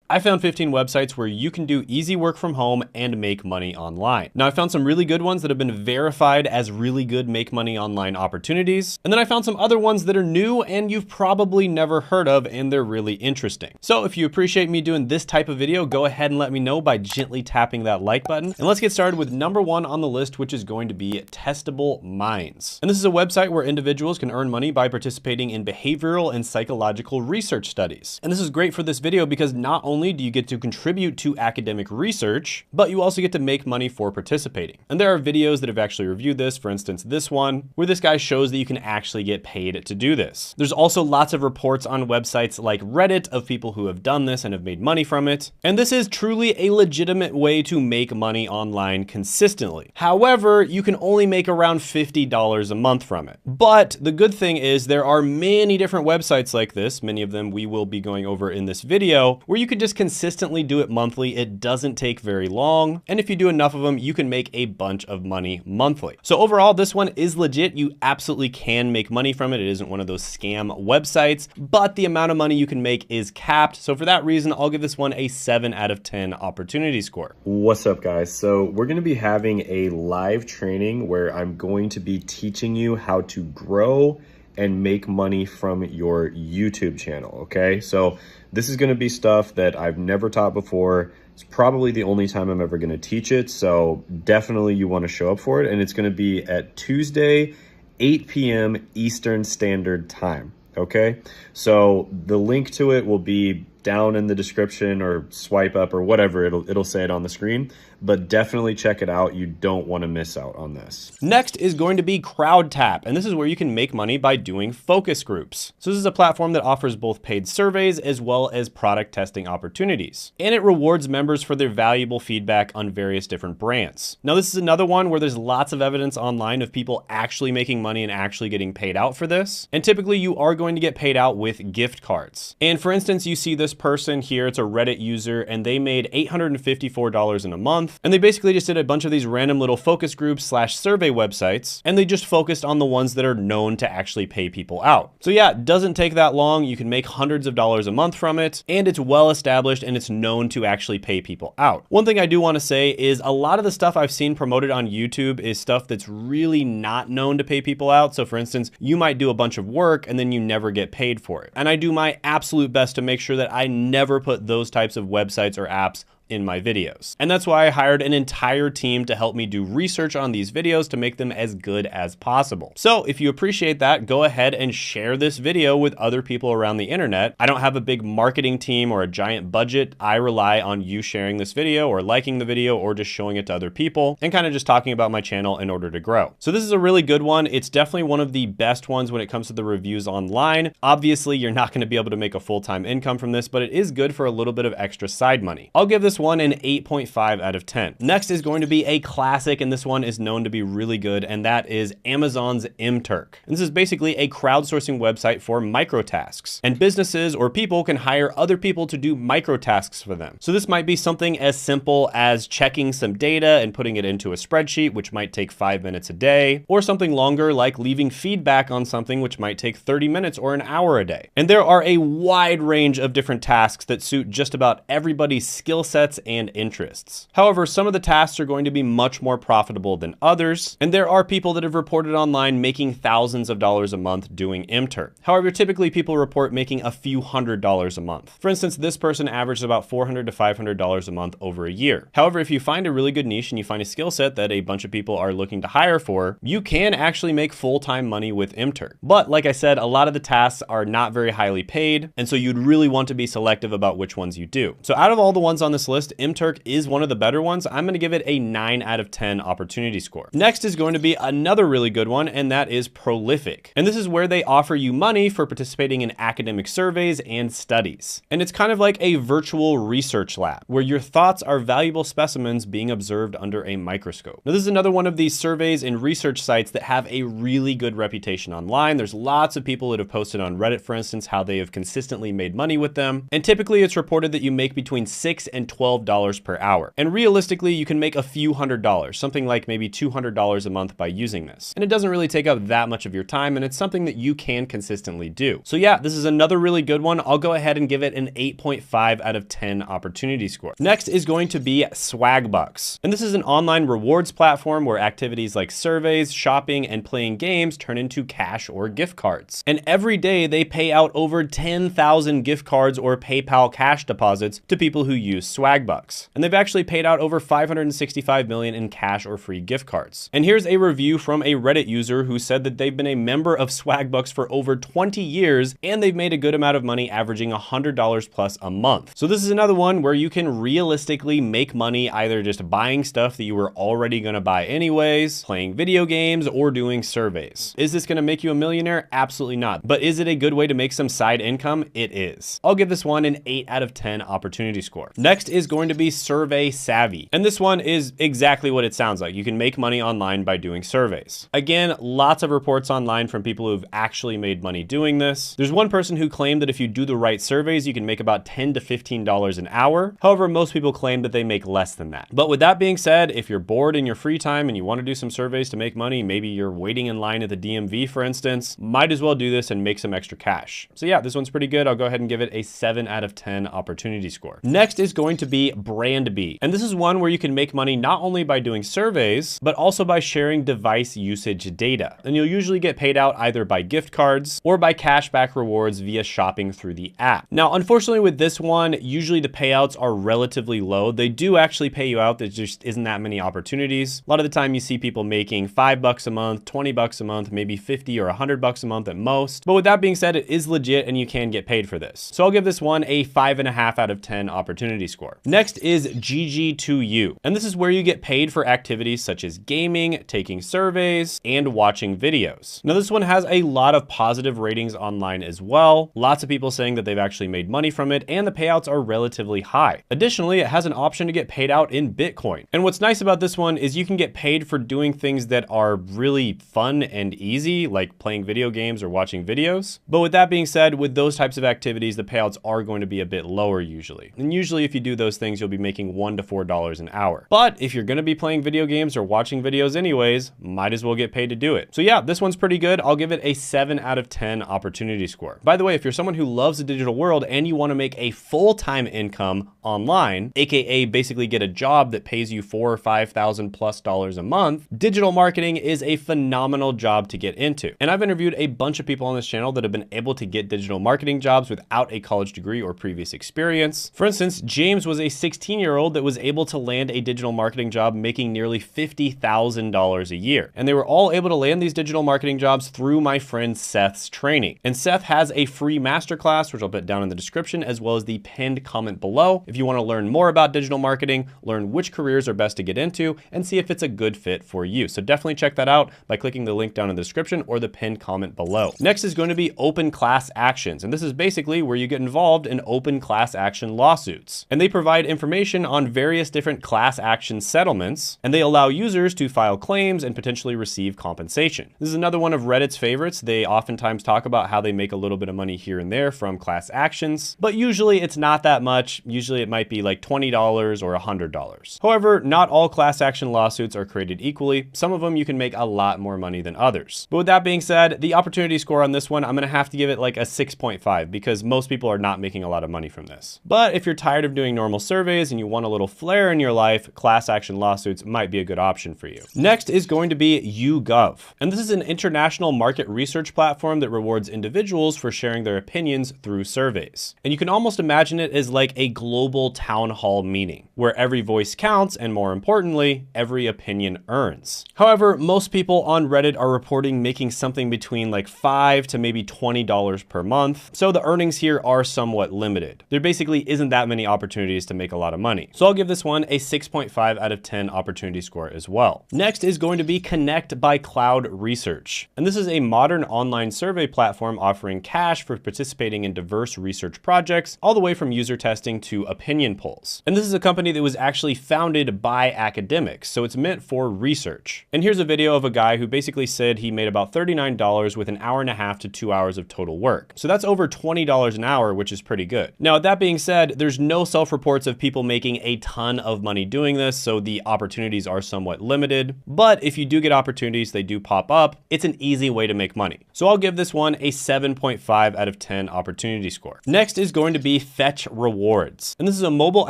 I found 15 websites where you can do easy work from home and make money online. Now I found some really good ones that have been verified as really good make money online opportunities. And then I found some other ones that are new and you've probably never heard of, and they're really interesting. So if you appreciate me doing this type of video, go ahead and let me know by gently tapping that like button. And let's get started with number one on the list, which is going to be Testable Minds. And this is a website where individuals can earn money by participating in behavioral and psychological research studies. And this is great for this video because not only do you get to contribute to academic research, but you also get to make money for participating. And there are videos that have actually reviewed this. For instance, this one, where this guy shows that you can actually get paid to do this. There's also lots of reports on websites like Reddit of people who have done this and have made money from it. And this is truly a legitimate way to make money online consistently. However, you can only make around $50 a month from it. But the good thing is there are many different websites like this, many of them we will be going over in this video, where you could just consistently do it monthly. It doesn't take very long. And if you do enough of them, you can make a bunch of money monthly. So overall, this one is legit. You absolutely can make money from it. It isn't one of those scam websites, but the amount of money you can make is capped. So for that reason, I'll give this one a 7 out of 10 opportunity score. What's up, guys? So we're going to be having a live training where I'm going to be teaching you how to grow and make money from your YouTube channel, okay? So this is going to be stuff that I've never taught before. It's probably the only time I'm ever going to teach it, so definitely you want to show up for it. And it's going to be at Tuesday, 8 p.m. Eastern Standard Time, okay? So the link to it will be down in the description, or swipe up or whatever, it'll say it on the screen, but definitely check it out. You don't want to miss out on this. Next is going to be CrowdTap, and this is where you can make money by doing focus groups. So this is a platform that offers both paid surveys as well as product testing opportunities, and it rewards members for their valuable feedback on various different brands. Now this is another one where there's lots of evidence online of people actually making money and actually getting paid out for this, and typically you are going to get paid out with gift cards. And for instance, you see this person here, it's a Reddit user, and they made $854 in a month. And they basically just did a bunch of these random little focus groups / survey websites, and they just focused on the ones that are known to actually pay people out. So yeah, it doesn't take that long. You can make hundreds of dollars a month from it, and it's well established and it's known to actually pay people out. One thing I do want to say is a lot of the stuff I've seen promoted on YouTube is stuff that's really not known to pay people out. So for instance, you might do a bunch of work and then you never get paid for it. And I do my absolute best to make sure that I never put those types of websites or apps in my videos. And that's why I hired an entire team to help me do research on these videos to make them as good as possible. So if you appreciate that, go ahead and share this video with other people around the internet. I don't have a big marketing team or a giant budget. I rely on you sharing this video or liking the video or just showing it to other people and kind of just talking about my channel in order to grow. So this is a really good one. It's definitely one of the best ones when it comes to the reviews online. Obviously, you're not going to be able to make a full-time income from this, but it is good for a little bit of extra side money. I'll give this one an 8.5 out of 10. Next is going to be a classic, and this one is known to be really good, and that is Amazon's mTurk. And this is basically a crowdsourcing website for microtasks, and businesses or people can hire other people to do microtasks for them. So this might be something as simple as checking some data and putting it into a spreadsheet, which might take 5 minutes a day, or something longer like leaving feedback on something, which might take 30 minutes or an hour a day. And there are a wide range of different tasks that suit just about everybody's skill sets and interests. However, some of the tasks are going to be much more profitable than others, and there are people that have reported online making thousands of dollars a month doing mTurk. However, typically people report making a few $100s a month. For instance, this person averages about $400 to $500 a month over a year. However, if you find a really good niche and you find a skill set that a bunch of people are looking to hire for, you can actually make full-time money with mTurk. But like I said, a lot of the tasks are not very highly paid, and so you'd really want to be selective about which ones you do. So out of all the ones on this list, mTurk is one of the better ones. I'm going to give it a 9 out of 10 opportunity score. Next is going to be another really good one, and that is Prolific. And this is where they offer you money for participating in academic surveys and studies. And it's kind of like a virtual research lab where your thoughts are valuable specimens being observed under a microscope. Now, this is another one of these surveys and research sites that have a really good reputation online. There's lots of people that have posted on Reddit, for instance, how they have consistently made money with them. And typically it's reported that you make between $6 and $12 per hour. And realistically, you can make a few $100s, something like maybe $200 a month by using this. And it doesn't really take up that much of your time, and it's something that you can consistently do. So yeah, this is another really good one. I'll go ahead and give it an 8.5 out of 10 opportunity score. Next is going to be Swagbucks. And this is an online rewards platform where activities like surveys, shopping, and playing games turn into cash or gift cards. And every day they pay out over 10,000 gift cards or PayPal cash deposits to people who use Swagbucks. And they've actually paid out over 565 million in cash or free gift cards. And here's a review from a Reddit user who said that they've been a member of Swagbucks for over 20 years and they've made a good amount of money, averaging $100 plus a month. So this is another one where you can realistically make money either just buying stuff that you were already going to buy anyways, playing video games, or doing surveys. Is this going to make you a millionaire? Absolutely not. But is it a good way to make some side income? It is. I'll give this one an 8 out of 10 opportunity score. Next is going to be Survey Savvy. And this one is exactly what it sounds like. You can make money online by doing surveys. Again, lots of reports online from people who've actually made money doing this. There's one person who claimed that if you do the right surveys, you can make about $10 to $15 an hour. However, most people claim that they make less than that. But with that being said, if you're bored in your free time and you want to do some surveys to make money, maybe you're waiting in line at the DMV, for instance, might as well do this and make some extra cash. So yeah, this one's pretty good. I'll go ahead and give it a 7 out of 10 opportunity score. Next is going to be Brandbee. And this is one where you can make money not only by doing surveys, but also by sharing device usage data. And you'll usually get paid out either by gift cards or by cashback rewards via shopping through the app. Now, unfortunately with this one, usually the payouts are relatively low. They do actually pay you out. There just isn't that many opportunities. A lot of the time you see people making $5 a month, $20 a month, maybe 50 or $100 a month at most. But with that being said, it is legit and you can get paid for this. So I'll give this one a 5.5 out of 10 opportunity score. Next is GG2U. And this is where you get paid for activities such as gaming, taking surveys, and watching videos. Now this one has a lot of positive ratings online as well. Lots of people saying that they've actually made money from it, and the payouts are relatively high. Additionally, it has an option to get paid out in Bitcoin. And what's nice about this one is you can get paid for doing things that are really fun and easy, like playing video games or watching videos. But with that being said, with those types of activities, the payouts are going to be a bit lower usually. And usually if you do those things, you'll be making $1 to $4 an hour. But if you're going to be playing video games or watching videos anyways, might as well get paid to do it. So yeah, this one's pretty good. I'll give it a 7 out of 10 opportunity score. By the way, if you're someone who loves the digital world and you want to make a full-time income online, aka basically get a job that pays you $4,000 or $5,000 plus a month, digital marketing is a phenomenal job to get into. And I've interviewed a bunch of people on this channel that have been able to get digital marketing jobs without a college degree or previous experience. For instance, James was a 16-year-old that was able to land a digital marketing job making nearly $50,000 a year. And they were all able to land these digital marketing jobs through my friend Seth's training. And Seth has a free masterclass, which I'll put down in the description, as well as the pinned comment below. If you want to learn more about digital marketing, learn which careers are best to get into, and see if it's a good fit for you. So definitely check that out by clicking the link down in the description or the pinned comment below. Next is going to be open class actions. And this is basically where you get involved in open class action lawsuits. And they provide information on various different class action settlements, and they allow users to file claims and potentially receive compensation. This is another one of Reddit's favorites. They oftentimes talk about how they make a little bit of money here and there from class actions, but usually it's not that much. Usually it might be like $20 or $100. However, not all class action lawsuits are created equally. Some of them you can make a lot more money than others. But with that being said, the opportunity score on this one, I'm gonna have to give it like a 6.5 because most people are not making a lot of money from this. But if you're tired of doing normal surveys and you want a little flair in your life, class action lawsuits might be a good option for you. Next is going to be YouGov. And this is an international market research platform that rewards individuals for sharing their opinions through surveys. And you can almost imagine it as like a global town hall meeting where every voice counts and more importantly, every opinion earns. However, most people on Reddit are reporting making something between like $5 to maybe $20 per month. So the earnings here are somewhat limited. There basically isn't that many opportunities to make a lot of money. So I'll give this one a 6.5 out of 10 opportunity score as well. Next is going to be Connect by Cloud Research. And this is a modern online survey platform offering cash for participating in diverse research projects, all the way from user testing to opinion polls. And this is a company that was actually founded by academics, so it's meant for research. And here's a video of a guy who basically said he made about $39 with an hour and a half to 2 hours of total work. So that's over $20 an hour, which is pretty good. Now, that being said, there's no self-reported reports of people making a ton of money doing this, so the opportunities are somewhat limited. But if you do get opportunities, they do pop up. It's an easy way to make money. So I'll give this one a 7.5 out of 10 opportunity score. Next is going to be Fetch Rewards. And this is a mobile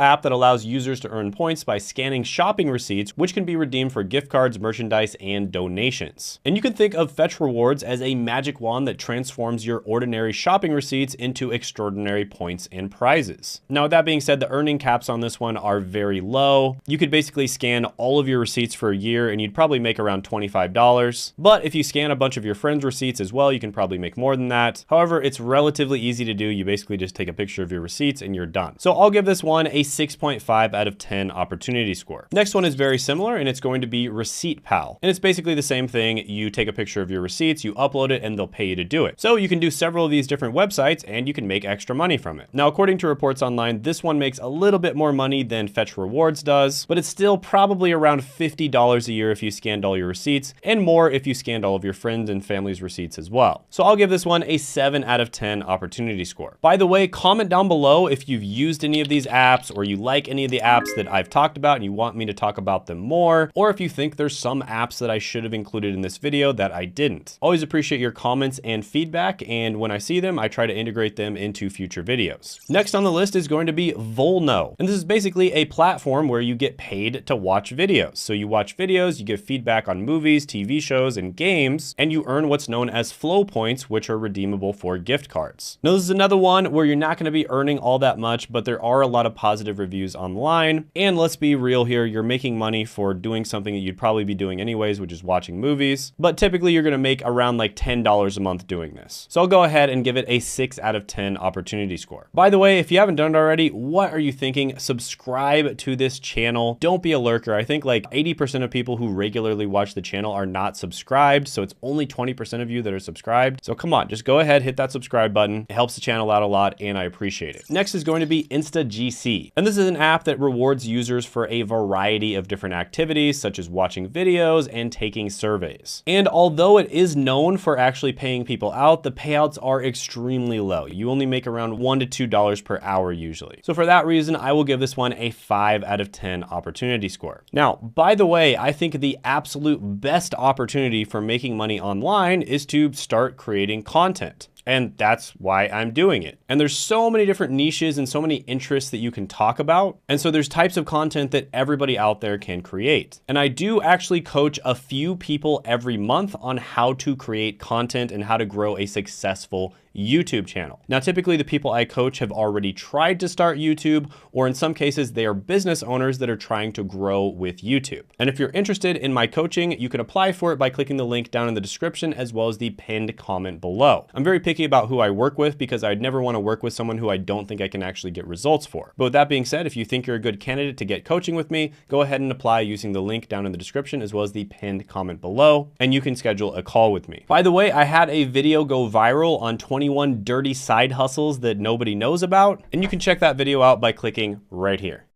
app that allows users to earn points by scanning shopping receipts, which can be redeemed for gift cards, merchandise, and donations. And you can think of Fetch Rewards as a magic wand that transforms your ordinary shopping receipts into extraordinary points and prizes. Now, with that being said, the earning caps on this one are very low. You could basically scan all of your receipts for a year and you'd probably make around $25. But if you scan a bunch of your friends' receipts as well, you can probably make more than that. However, it's relatively easy to do. You basically just take a picture of your receipts and you're done. So I'll give this one a 6.5 out of 10 opportunity score. Next one is very similar and it's going to be Receipt Pal. And it's basically the same thing. You take a picture of your receipts, you upload it, and they'll pay you to do it. So you can do several of these different websites and you can make extra money from it. Now, according to reports online, this one makes a little bit more money than Fetch Rewards does, but it's still probably around $50 a year if you scanned all your receipts, and more if you scanned all of your friends and family's receipts as well. So I'll give this one a 7 out of 10 opportunity score. By the way, comment down below if you've used any of these apps or you like any of the apps that I've talked about and you want me to talk about them more, or if you think there's some apps that I should have included in this video that I didn't. Always appreciate your comments and feedback, and when I see them, I try to integrate them into future videos. Next on the list is going to be Volno. And this is basically a platform where you get paid to watch videos. So you watch videos, you give feedback on movies, TV shows, and games, and you earn what's known as flow points, which are redeemable for gift cards. Now, this is another one where you're not going to be earning all that much, but there are a lot of positive reviews online. And let's be real here, you're making money for doing something that you'd probably be doing anyways, which is watching movies. But typically you're going to make around like $10 a month doing this. So I'll go ahead and give it a 6 out of 10 opportunity score. By the way, if you haven't done it already, what are you thinking? Subscribe to this channel. Don't be a lurker. I think like 80% of people who regularly watch the channel are not subscribed. So it's only 20% of you that are subscribed. So come on, just go ahead, hit that subscribe button. It helps the channel out a lot and I appreciate it. Next is going to be InstaGC. And this is an app that rewards users for a variety of different activities, such as watching videos and taking surveys. And although it is known for actually paying people out, the payouts are extremely low. You only make around $1 to $2 per hour usually. So for that reason, I will give this one a 5 out of 10 opportunity score. Now, by the way, I think the absolute best opportunity for making money online is to start creating content. And that's why I'm doing it. And there's so many different niches and so many interests that you can talk about. And so there's types of content that everybody out there can create. And I do actually coach a few people every month on how to create content and how to grow a successful YouTube channel. Now, typically the people I coach have already tried to start YouTube, or in some cases, they are business owners that are trying to grow with YouTube. And if you're interested in my coaching, you can apply for it by clicking the link down in the description as well as the pinned comment below. I'm very picky about who I work with because I'd never want to work with someone who I don't think I can actually get results for. But with that being said, if you think you're a good candidate to get coaching with me, go ahead and apply using the link down in the description as well as the pinned comment below, and you can schedule a call with me. By the way, I had a video go viral on 21 dirty side hustles that nobody knows about, and you can check that video out by clicking right here.